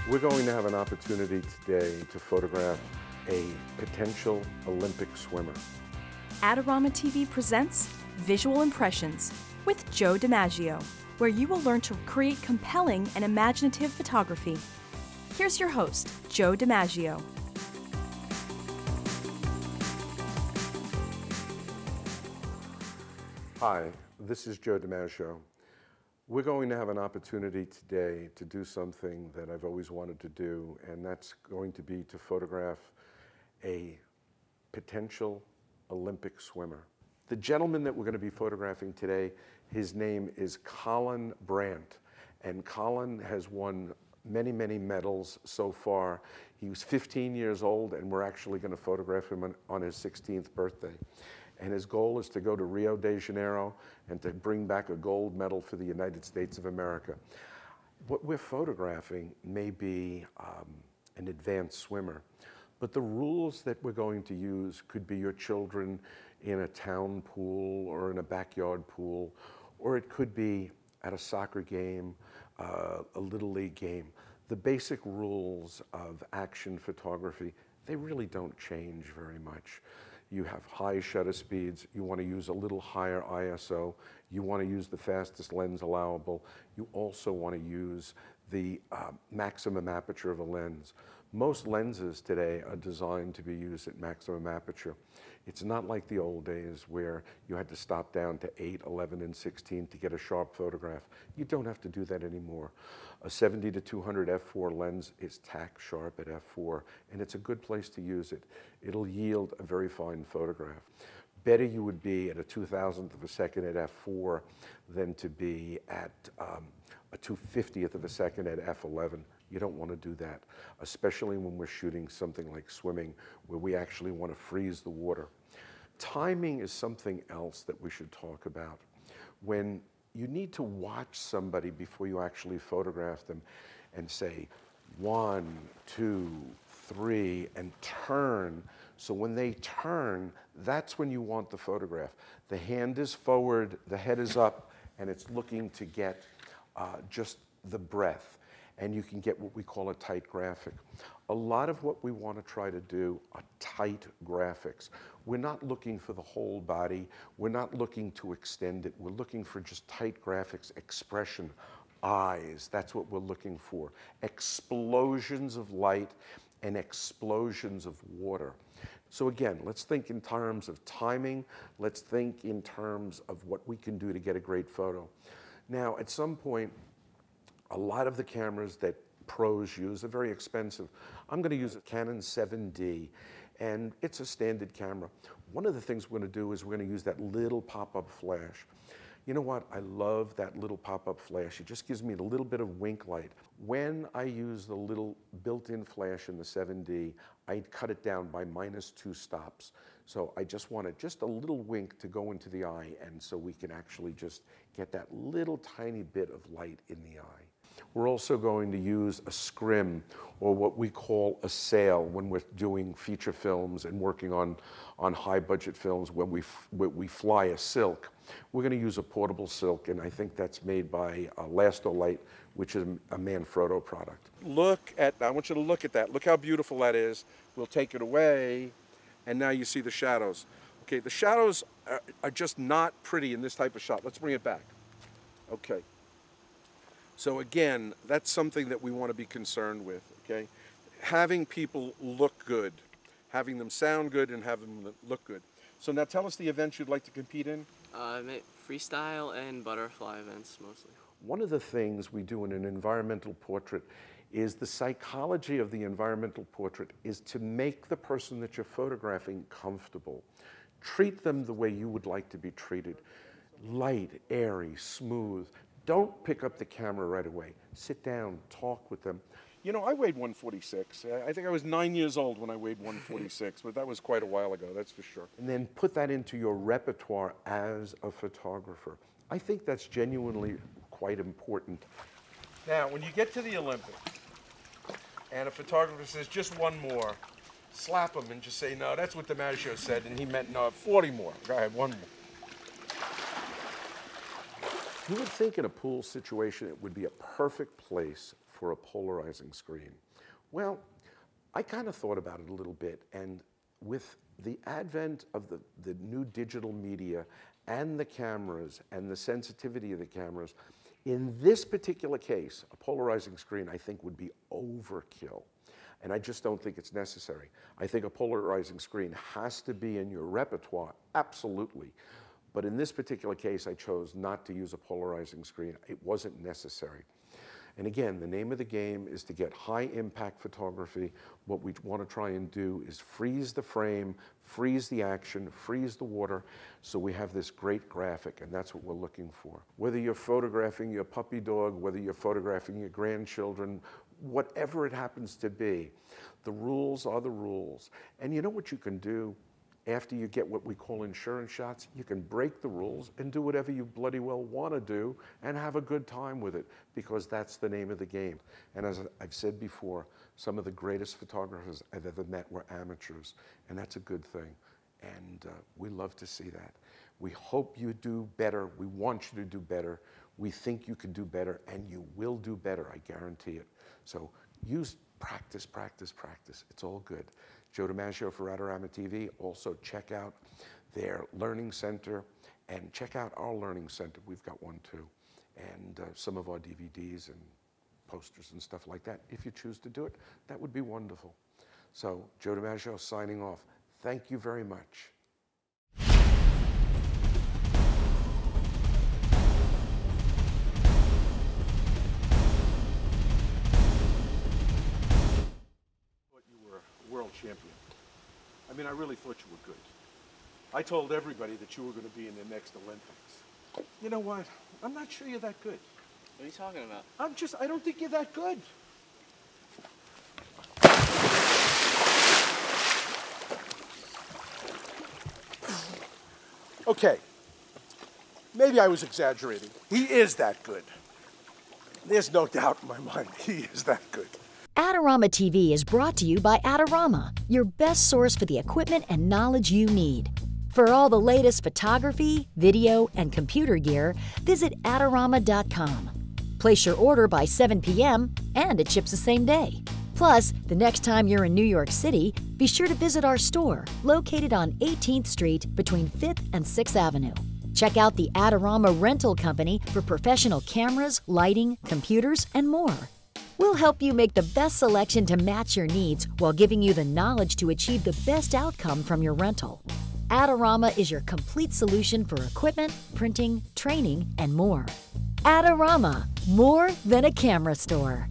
We're going to have an opportunity today to photograph a potential Olympic swimmer. Adorama TV presents Visual Impressions with Joe DiMaggio, where you will learn to create compelling and imaginative photography. Here's your host, Joe DiMaggio. Hi, this is Joe DiMaggio. We're going to have an opportunity today to do something that I've always wanted to do, and that's going to be to photograph a potential Olympic swimmer. The gentleman that we're going to be photographing today, his name is Colin Brandt, and Colin has won many, many medals so far. He was 15 years old, and we're actually going to photograph him on his 16th birthday. And his goal is to go to Rio de Janeiro and to bring back a gold medal for the United States of America. What we're photographing may be an advanced swimmer, but the rules that we're going to use could be your children in a town pool or in a backyard pool, or it could be at a soccer game, a Little League game. The basic rules of action photography, they really don't change very much. You have high shutter speeds, you want to use a little higher ISO, you want to use the fastest lens allowable, you also want to use the maximum aperture of a lens. Most lenses today are designed to be used at maximum aperture. It's not like the old days where you had to stop down to 8, 11, and 16 to get a sharp photograph. You don't have to do that anymore. A 70 to 200 f4 lens is tack sharp at f4, and it's a good place to use it. It'll yield a very fine photograph. Better you would be at a 2,000th of a second at f4 than to be at a 2/50th of a second at f11. You don't want to do that, especially when we're shooting something like swimming, where we actually want to freeze the water. Timing is something else that we should talk about. When you need to watch somebody before you actually photograph them and say, 1, 2, 3, and turn. So when they turn, that's when you want the photograph. The hand is forward, the head is up, and it's looking to get just the breath. And you can get what we call a tight graphic. A lot of what we want to try to do are tight graphics. We're not looking for the whole body. We're not looking to extend it. We're looking for just tight graphics, expression, eyes. That's what we're looking for. Explosions of light and explosions of water. So again, let's think in terms of timing. Let's think in terms of what we can do to get a great photo. Now, at some point, a lot of the cameras that pros use are very expensive. I'm going to use a Canon 7D, and it's a standard camera. One of the things we're going to do is we're going to use that little pop-up flash. You know what? I love that little pop-up flash. It just gives me a little bit of wink light. When I use the little built-in flash in the 7D, I cut it down by -2 stops. So I just wanted just a little wink to go into the eye, and so we can actually just get that little tiny bit of light in the eye. We're also going to use a scrim, or what we call a sail, when we're doing feature films and working on high-budget films when we fly a silk. We're going to use a portable silk, and I think that's made by Lastolite, which is a Manfrotto product. I want you to look at that. Look how beautiful that is. We'll take it away, and now you see the shadows. Okay, the shadows are just not pretty in this type of shot. Let's bring it back. Okay. So again, that's something that we want to be concerned with, okay? Having people look good, having them sound good, and having them look good. So now tell us the events you'd like to compete in. Freestyle and butterfly events mostly. One of the things we do in an environmental portrait is the psychology of the environmental portrait is to make the person that you're photographing comfortable. Treat them the way you would like to be treated. Light, airy, smooth. Don't pick up the camera right away. Sit down, talk with them. You know, I weighed 146. I think I was 9 years old when I weighed 146, but that was quite a while ago, that's for sure. And then put that into your repertoire as a photographer. I think that's genuinely quite important. Now, when you get to the Olympics, and a photographer says, just one more, slap him and just say, no, that's what DiMaggio said, and he meant, no, 40 more. Go ahead, one more. You would think in a pool situation it would be a perfect place for a polarizing screen. Well, I kind of thought about it a little bit, and with the advent of the new digital media and the cameras and the sensitivity of the cameras, in this particular case, a polarizing screen I think would be overkill. And I just don't think it's necessary. I think a polarizing screen has to be in your repertoire, absolutely. But in this particular case, I chose not to use a polarizing screen. It wasn't necessary. And again, the name of the game is to get high impact photography. What we want to try and do is freeze the frame, freeze the action, freeze the water, so we have this great graphic, and that's what we're looking for. Whether you're photographing your puppy dog, whether you're photographing your grandchildren, whatever it happens to be, the rules are the rules. And you know what you can do? After you get what we call insurance shots, you can break the rules and do whatever you bloody well want to do and have a good time with it, because that's the name of the game. And as I've said before, some of the greatest photographers I've ever met were amateurs, and that's a good thing. And we love to see that. We hope you do better. We want you to do better. We think you can do better, and you will do better, I guarantee it. So use practice, practice, practice. It's all good. Joe DiMaggio for Adorama TV. Also check out their Learning Center and check out our Learning Center. We've got one too. And some of our DVDs and posters and stuff like that. If you choose to do it, that would be wonderful. So Joe DiMaggio signing off. Thank you very much. World champion. I mean, I really thought you were good. I told everybody that you were going to be in the next Olympics. You know what? I'm not sure you're that good. What are you talking about? I don't think you're that good. Okay. Maybe I was exaggerating. He is that good. There's no doubt in my mind. He is that good. Adorama TV is brought to you by Adorama, your best source for the equipment and knowledge you need. For all the latest photography, video, and computer gear, visit Adorama.com. Place your order by 7 p.m. and it ships the same day. Plus, the next time you're in New York City, be sure to visit our store located on 18th Street between 5th and 6th Avenue. Check out the Adorama Rental Company for professional cameras, lighting, computers, and more. We'll help you make the best selection to match your needs while giving you the knowledge to achieve the best outcome from your rental. Adorama is your complete solution for equipment, printing, training, and more. Adorama, more than a camera store.